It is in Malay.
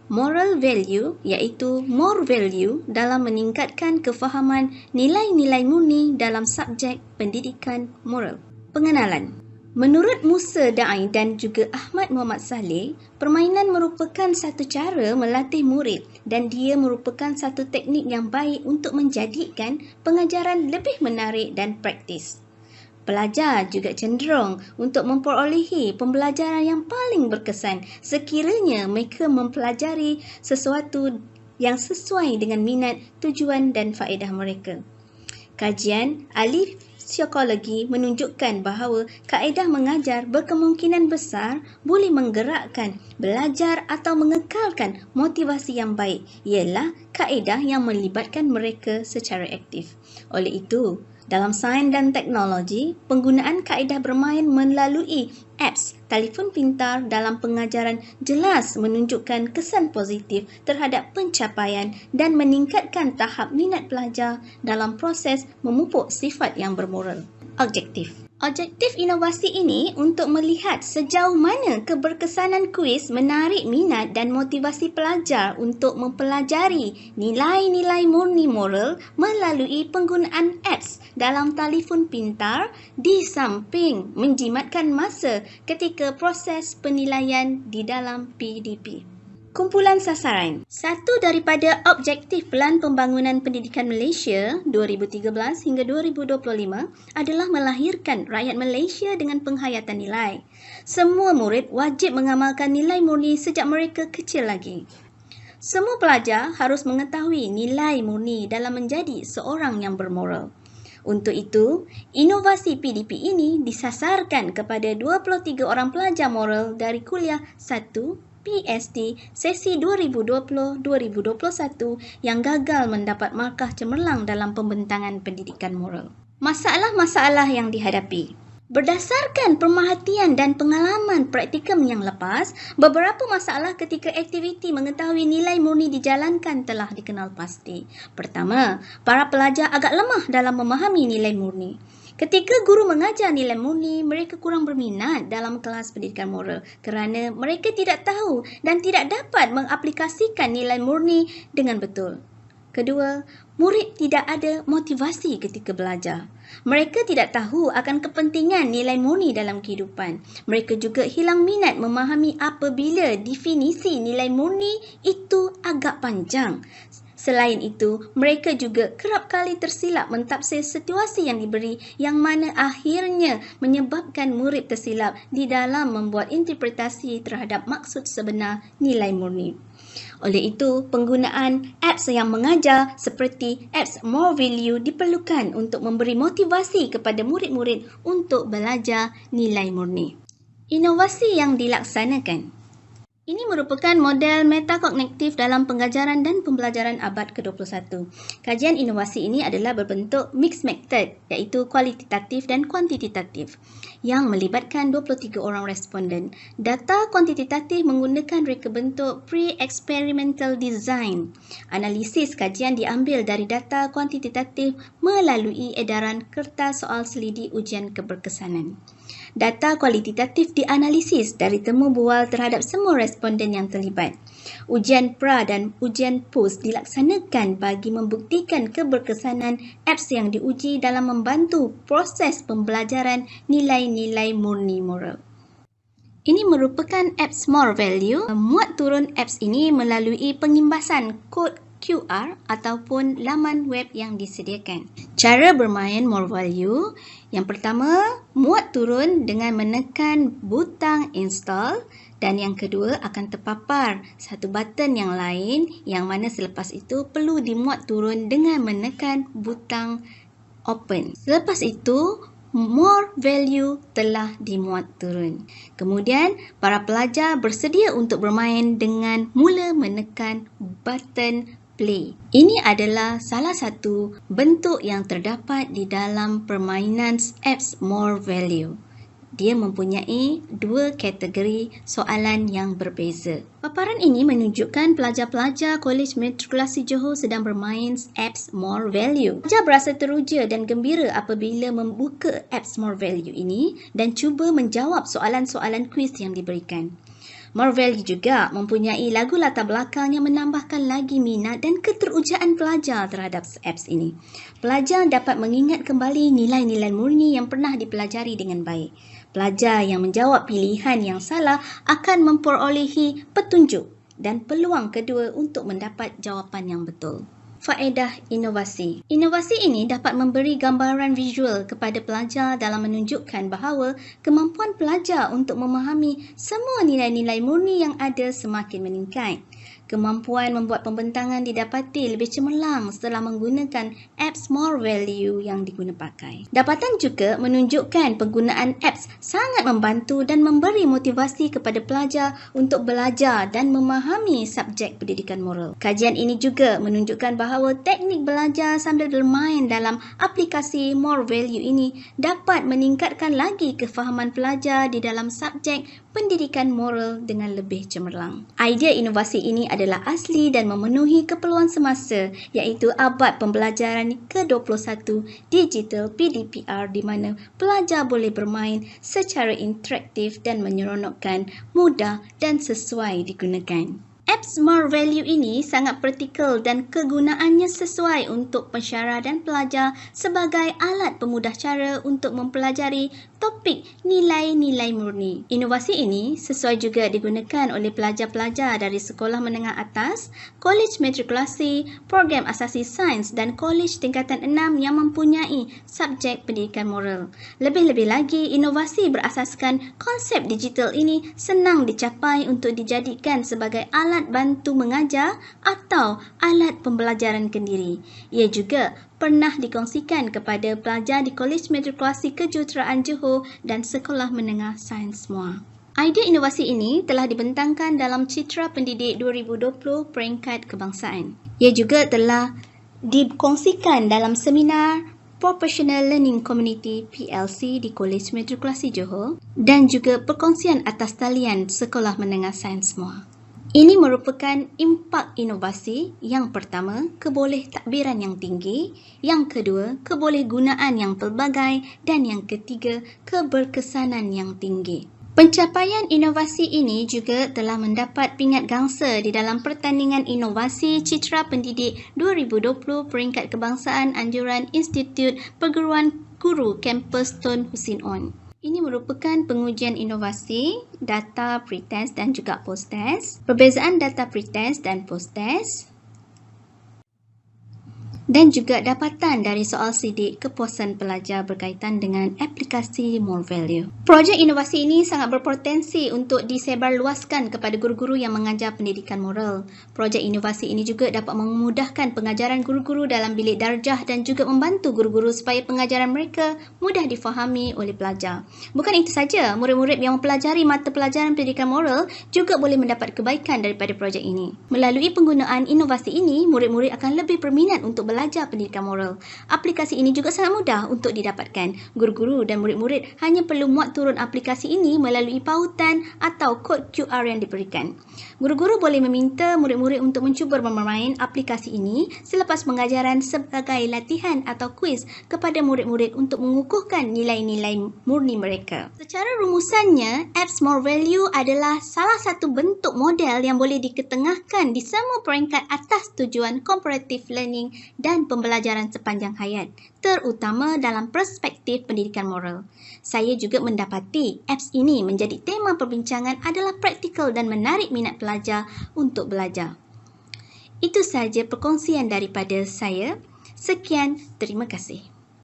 Moral value iaitu more value dalam meningkatkan kefahaman nilai-nilai murni dalam subjek pendidikan moral. Pengenalan. Menurut Musa Da'i dan juga Ahmad Muhammad Saleh, permainan merupakan satu cara melatih murid dan dia merupakan satu teknik yang baik untuk menjadikan pengajaran lebih menarik dan praktis. Pelajar juga cenderung untuk memperolehi pembelajaran yang paling berkesan sekiranya mereka mempelajari sesuatu yang sesuai dengan minat, tujuan dan faedah mereka. Kajian ahli psikologi menunjukkan bahawa kaedah mengajar berkemungkinan besar boleh menggerakkan, belajar atau mengekalkan motivasi yang baik, ialah kaedah yang melibatkan mereka secara aktif. Oleh itu, dalam sains dan teknologi, penggunaan kaedah bermain melalui apps telefon pintar dalam pengajaran jelas menunjukkan kesan positif terhadap pencapaian dan meningkatkan tahap minat pelajar dalam proses memupuk sifat yang bermoral. Objektif. Objektif inovasi ini untuk melihat sejauh mana keberkesanan kuis menarik minat dan motivasi pelajar untuk mempelajari nilai-nilai murni moral melalui penggunaan apps dalam telefon pintar di samping menjimatkan masa ketika proses penilaian di dalam PDP. Kumpulan sasaran. Satu daripada objektif Pelan Pembangunan Pendidikan Malaysia 2013 hingga 2025 adalah melahirkan rakyat Malaysia dengan penghayatan nilai. Semua murid wajib mengamalkan nilai murni sejak mereka kecil lagi. Semua pelajar harus mengetahui nilai murni dalam menjadi seorang yang bermoral. Untuk itu, inovasi PDP ini disasarkan kepada 23 orang pelajar moral dari kuliah 1 PST sesi 2020-2021 yang gagal mendapat markah cemerlang dalam pembentangan pendidikan moral. Masalah-masalah yang dihadapi. Berdasarkan pemerhatian dan pengalaman praktikum yang lepas, beberapa masalah ketika aktiviti mengetahui nilai murni dijalankan telah dikenal pasti. Pertama, para pelajar agak lemah dalam memahami nilai murni. Ketika guru mengajar nilai murni, mereka kurang berminat dalam kelas pendidikan moral kerana mereka tidak tahu dan tidak dapat mengaplikasikan nilai murni dengan betul. Kedua, murid tidak ada motivasi ketika belajar. Mereka tidak tahu akan kepentingan nilai murni dalam kehidupan. Mereka juga hilang minat memahami apabila definisi nilai murni itu agak panjang. Selain itu, mereka juga kerap kali tersilap mentafsir situasi yang diberi yang mana akhirnya menyebabkan murid tersilap di dalam membuat interpretasi terhadap maksud sebenar nilai murni. Oleh itu, penggunaan apps yang mengajar seperti apps More Value diperlukan untuk memberi motivasi kepada murid-murid untuk belajar nilai murni. Inovasi yang dilaksanakan. Ini merupakan model metakognitif dalam pengajaran dan pembelajaran abad ke-21. Kajian inovasi ini adalah berbentuk mixed method iaitu kualitatif dan kuantitatif yang melibatkan 23 orang responden. Data kuantitatif menggunakan reka bentuk pre-experimental design. Analisis kajian diambil dari data kuantitatif melalui edaran kertas soal selidi ujian keberkesanan. Data kualitatif dianalisis dari temu bual terhadap semua responden yang terlibat. Ujian pra dan ujian post dilaksanakan bagi membuktikan keberkesanan apps yang diuji dalam membantu proses pembelajaran nilai-nilai murni moral. Ini merupakan apps More Value. Muat turun apps ini melalui pengimbasan kod QR ataupun laman web yang disediakan. Cara bermain More Value. Yang pertama, muat turun dengan menekan butang install dan yang kedua akan terpapar satu button yang lain yang mana selepas itu perlu dimuat turun dengan menekan butang open. Selepas itu, More Value telah dimuat turun. Kemudian, para pelajar bersedia untuk bermain dengan mula menekan button play. Ini adalah salah satu bentuk yang terdapat di dalam permainan apps More Value. Dia mempunyai dua kategori soalan yang berbeza. Paparan ini menunjukkan pelajar-pelajar Kolej Matrikulasi Johor sedang bermain apps More Value. Pelajar berasa teruja dan gembira apabila membuka apps More Value ini dan cuba menjawab soalan-soalan kuis yang diberikan. More Value juga mempunyai lagu latar belakang yang menambahkan lagi minat dan keterujaan pelajar terhadap apps ini. Pelajar dapat mengingat kembali nilai-nilai murni yang pernah dipelajari dengan baik. Pelajar yang menjawab pilihan yang salah akan memperolehi petunjuk dan peluang kedua untuk mendapat jawapan yang betul. Faedah inovasi. Inovasi ini dapat memberi gambaran visual kepada pelajar dalam menunjukkan bahawa kemampuan pelajar untuk memahami semua nilai-nilai murni yang ada semakin meningkat. Kemampuan membuat pembentangan didapati lebih cemerlang setelah menggunakan apps More Value yang diguna pakai. Dapatan juga menunjukkan penggunaan apps sangat membantu dan memberi motivasi kepada pelajar untuk belajar dan memahami subjek pendidikan moral. Kajian ini juga menunjukkan bahawa teknik belajar sambil bermain dalam aplikasi More Value ini dapat meningkatkan lagi kefahaman pelajar di dalam subjek pendidikan moral dengan lebih cemerlang. Idea inovasi ini adalah asli dan memenuhi keperluan semasa, iaitu abad pembelajaran ke-21 digital PDPR di mana pelajar boleh bermain secara interaktif dan menyeronokkan, mudah dan sesuai digunakan. Apps More Value ini sangat praktikal dan kegunaannya sesuai untuk pensyarah dan pelajar sebagai alat pemudah cara untuk mempelajari topik nilai-nilai murni. Inovasi ini sesuai juga digunakan oleh pelajar-pelajar dari sekolah menengah atas, kolej matrikulasi, program asasi sains dan kolej tingkatan 6 yang mempunyai subjek pendidikan moral. Lebih-lebih lagi, inovasi berasaskan konsep digital ini senang dicapai untuk dijadikan sebagai alat bantu mengajar atau alat pembelajaran kendiri. Ia juga pernah dikongsikan kepada pelajar di Kolej Matrikulasi Kejuruteraan Johor dan Sekolah Menengah Sains Muar. Idea inovasi ini telah dibentangkan dalam Citra Pendidik 2020 peringkat kebangsaan. Ia juga telah dikongsikan dalam seminar Professional Learning Community PLC di Kolej Matrikulasi Johor dan juga perkongsian atas talian Sekolah Menengah Sains Muar. Ini merupakan impak inovasi. Yang pertama, kebolehtakbiran yang tinggi. Yang kedua, kebolehgunaan yang pelbagai. Dan yang ketiga, keberkesanan yang tinggi. Pencapaian inovasi ini juga telah mendapat pingat gangsa di dalam pertandingan inovasi Citra Pendidik 2020 peringkat kebangsaan anjuran Institut Perguruan Guru Kampus Tun Husin On. Ini merupakan pengujian inovasi, data pretest dan juga post-test, perbezaan data pretest dan post-test, dan juga dapatan dari soal sidik kepuasan pelajar berkaitan dengan aplikasi More Value. Projek inovasi ini sangat berpotensi untuk disebarluaskan kepada guru-guru yang mengajar pendidikan moral. Projek inovasi ini juga dapat memudahkan pengajaran guru-guru dalam bilik darjah dan juga membantu guru-guru supaya pengajaran mereka mudah difahami oleh pelajar. Bukan itu saja, murid-murid yang mempelajari mata pelajaran pendidikan moral juga boleh mendapat kebaikan daripada projek ini. Melalui penggunaan inovasi ini, murid-murid akan lebih berminat untuk belajar pendidikan moral. Aplikasi ini juga sangat mudah untuk didapatkan. Guru-guru dan murid-murid hanya perlu muat turun aplikasi ini melalui pautan atau kod QR yang diberikan. Guru-guru boleh meminta murid-murid untuk mencuba bermain aplikasi ini selepas pengajaran sebagai latihan atau kuis kepada murid-murid untuk mengukuhkan nilai-nilai murni mereka. Secara rumusannya, apps More Value adalah salah satu bentuk model yang boleh diketengahkan di semua peringkat atas tujuan comparative learning dan pembelajaran sepanjang hayat, terutama dalam perspektif pendidikan moral. Saya juga mendapati apps ini menjadi tema perbincangan adalah praktikal dan menarik minat pelajar untuk belajar. Itu sahaja perkongsian daripada saya. Sekian, terima kasih.